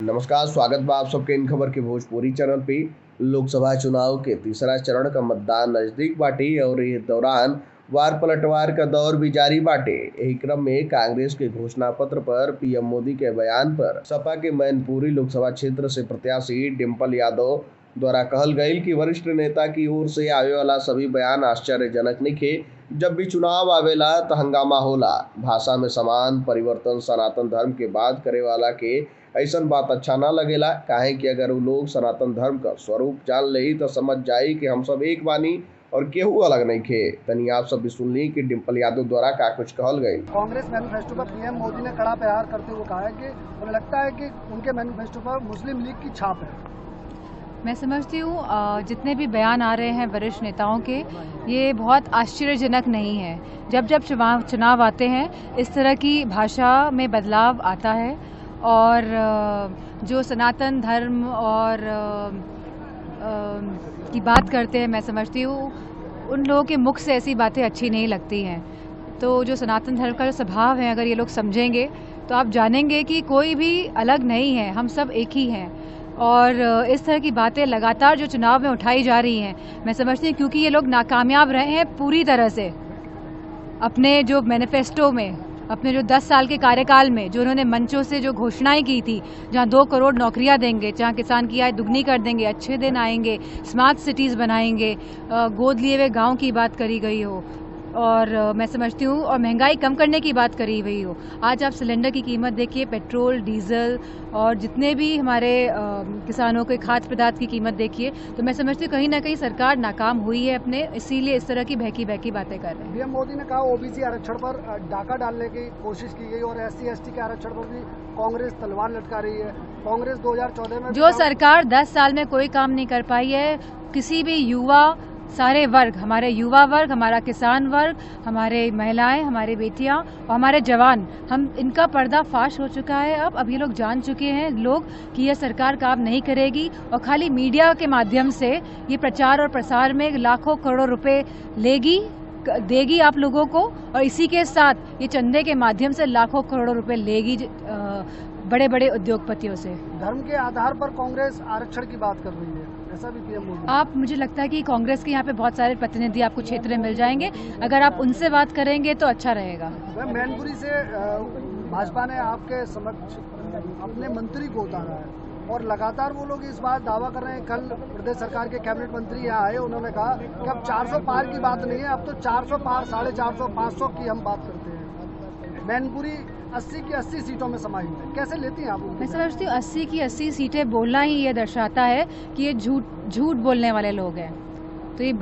नमस्कार, स्वागत बा आप सबके इन खबर के भोजपुरी चैनल पे। लोकसभा चुनाव के तीसरा चरण का मतदान नजदीक बाटे और इस दौरान वार पलटवार का दौर भी जारी बाटे। एही क्रम में कांग्रेस के घोषणा पत्र पर पीएम मोदी के बयान पर सपा के मैनपुरी लोकसभा क्षेत्र से प्रत्याशी डिम्पल यादव द्वारा कहल गईल कि वरिष्ठ नेता की ओर से आवे वाला सभी बयान आश्चर्यजनक नइखे। जब भी चुनाव आवेला तो हंगामा होला, भाषा में समान परिवर्तन, सनातन धर्म के बात करे वाला के ऐसन बात अच्छा ना लगेला। काहे कि अगर वो लोग सनातन धर्म का स्वरूप जान ले तो समझ जाई कि हम सब एक बानी और केहू अलग नहीं खे। तनी आप सब भी सुन ली कि डिम्पल यादव द्वारा का कुछ कहल गई। कांग्रेस मैनिफेस्टो पर पीएम मोदी ने कड़ा प्रहार करते हुए कहा है कि उन्हें लगता है कि उनके मैनिफेस्टो पर मुस्लिम लीग की छाप है। मैं समझती हूँ जितने भी बयान आ रहे हैं वरिष्ठ नेताओं के, ये बहुत आश्चर्यजनक नहीं है। जब जब चुनाव आते हैं इस तरह की भाषा में बदलाव आता है और जो सनातन धर्म और की बात करते हैं, मैं समझती हूँ उन लोगों के मुख से ऐसी बातें अच्छी नहीं लगती हैं। तो जो सनातन धर्म का जो स्वभाव है, अगर ये लोग समझेंगे तो आप जानेंगे कि कोई भी अलग नहीं है, हम सब एक ही हैं। और इस तरह की बातें लगातार जो चुनाव में उठाई जा रही हैं, मैं समझती हूँ क्योंकि ये लोग नाकामयाब रहे हैं पूरी तरह से अपने जो मैनिफेस्टो में, अपने जो 10 साल के कार्यकाल में जो उन्होंने मंचों से जो घोषणाएं की थी, जहां 2 करोड़ नौकरियां देंगे, जहां किसान की आय दुगनी कर देंगे, अच्छे दिन आएंगे, स्मार्ट सिटीज़ बनाएंगे, गोद लिए हुए गाँव की बात करी गई हो और मैं समझती हूँ और महंगाई कम करने की बात करी हुई हो। आज आप सिलेंडर की कीमत देखिए, पेट्रोल, डीजल और जितने भी हमारे किसानों के खाद्य पदार्थ की कीमत देखिए, तो मैं समझती हूँ कहीं ना कहीं सरकार नाकाम हुई है अपने, इसीलिए इस तरह की बहकी बातें कर रहे हैं। पीएम मोदी ने कहा ओबीसी आरक्षण पर डाका डालने की कोशिश की गई और SC/ST के आरक्षण पर भी कांग्रेस तलवार लटका रही है। कांग्रेस 2014 में जो सरकार 10 साल में कोई काम नहीं कर पाई है, किसी भी युवा, सारे वर्ग, हमारे युवा वर्ग, हमारा किसान वर्ग, हमारे महिलाएं, हमारी बेटियां और हमारे जवान, हम इनका पर्दाफाश हो चुका है। अब ये लोग जान चुके हैं लोग कि यह सरकार काम नहीं करेगी और खाली मीडिया के माध्यम से ये प्रचार और प्रसार में लाखों करोड़ रुपए देगी आप लोगों को, और इसी के साथ ये चंदे के माध्यम से लाखों करोड़ों रुपए लेगी बड़े बड़े उद्योगपतियों से। धर्म के आधार पर कांग्रेस आरक्षण की बात कर रही है, ऐसा भी पीएम मोदी। आप, मुझे लगता है कि कांग्रेस के यहाँ पे बहुत सारे प्रतिनिधि आपको क्षेत्र में मिल जाएंगे, अगर आप उनसे बात करेंगे तो अच्छा रहेगा। मैनपुरी से भाजपा ने आपके समक्ष अपने मंत्री को उतारा है और लगातार वो लोग इस बात दावा कर रहे हैं। कल प्रदेश सरकार के कैबिनेट मंत्री यहाँ आए, उन्होंने कहा कि अब 400 पार की बात नहीं है, अब तो 400 पार, 450, 500 की हम बात करते हैं। मैनपुरी 80 की 80 सीटों में समाहित है, कैसे लेती हैं आप? मैं समझती हूँ 80 की 80 सीटें बोलना ही ये दर्शाता है कि ये झूठ बोलने वाले लोग हैं। तो ये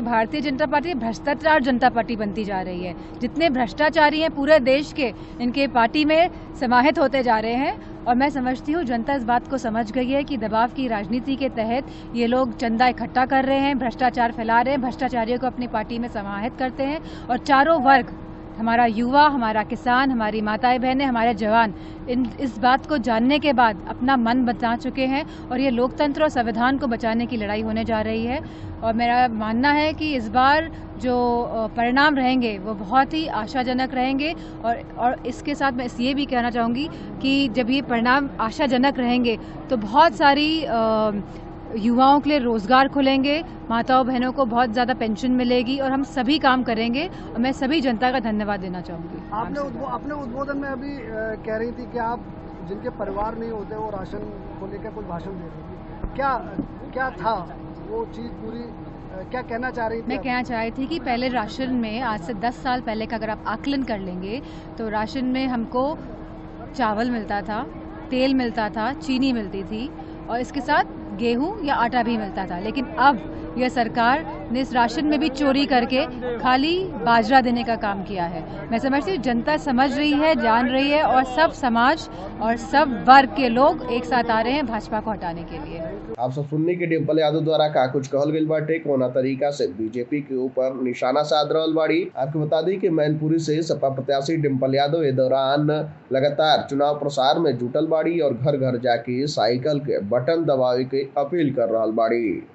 भारतीय जनता पार्टी भ्रष्टाचार जनता पार्टी बनती जा रही है। जितने भ्रष्टाचारी हैं पूरे देश के, इनके पार्टी में समाहित होते जा रहे हैं। और मैं समझती हूँ जनता इस बात को समझ गई है कि दबाव की राजनीति के तहत ये लोग चंदा इकट्ठा कर रहे हैं, भ्रष्टाचार फैला रहे हैं, भ्रष्टाचारियों को अपनी पार्टी में समाहित करते हैं। और चारों वर्ग, हमारा युवा, हमारा किसान, हमारी माताएं बहनें, हमारे जवान, इस बात को जानने के बाद अपना मन बचा चुके हैं और ये लोकतंत्र और संविधान को बचाने की लड़ाई होने जा रही है। और मेरा मानना है कि इस बार जो परिणाम रहेंगे वो बहुत ही आशाजनक रहेंगे। और इसके साथ मैं ये भी कहना चाहूँगी कि जब ये परिणाम आशाजनक रहेंगे तो बहुत सारी युवाओं के लिए रोजगार खुलेंगे, माताओं बहनों को बहुत ज़्यादा पेंशन मिलेगी और हम सभी काम करेंगे। और मैं सभी जनता का धन्यवाद देना चाहूँगी। आपने अपने उद्बोधन में अभी कह रही थी कि आप जिनके परिवार नहीं होते वो राशन को लेकर कुछ भाषण दे रही थी, क्या था वो चीज़ पूरी, क्या कहना चाह रही थी? मैं कहना चाह रही थी कि पहले राशन में, आज से 10 साल पहले का अगर आप आकलन कर लेंगे तो राशन में हमको चावल मिलता था, तेल मिलता था, चीनी मिलती थी और इसके साथ गेहूं या आटा भी मिलता था। लेकिन अब यह सरकार ने इस राशन में भी चोरी करके खाली बाजरा देने का काम किया है। मैं समझती हूँ जनता समझ रही है, जान रही है और सब समाज और सब वर्ग के लोग एक साथ आ रहे हैं भाजपा को हटाने के लिए। आप सब सुनने के डिम्पल यादव द्वारा का कुछ कहल गई बाटे, कोना तरीका से बीजेपी के ऊपर निशाना साध रहल बाड़ी। आपको बता दी कि मैनपुरी से सपा प्रत्याशी डिम्पल यादव इस दौरान लगातार चुनाव प्रसार में जुटल बाड़ी और घर घर जाके साइकिल के बटन दबावे के अपील कर रहल बाड़ी।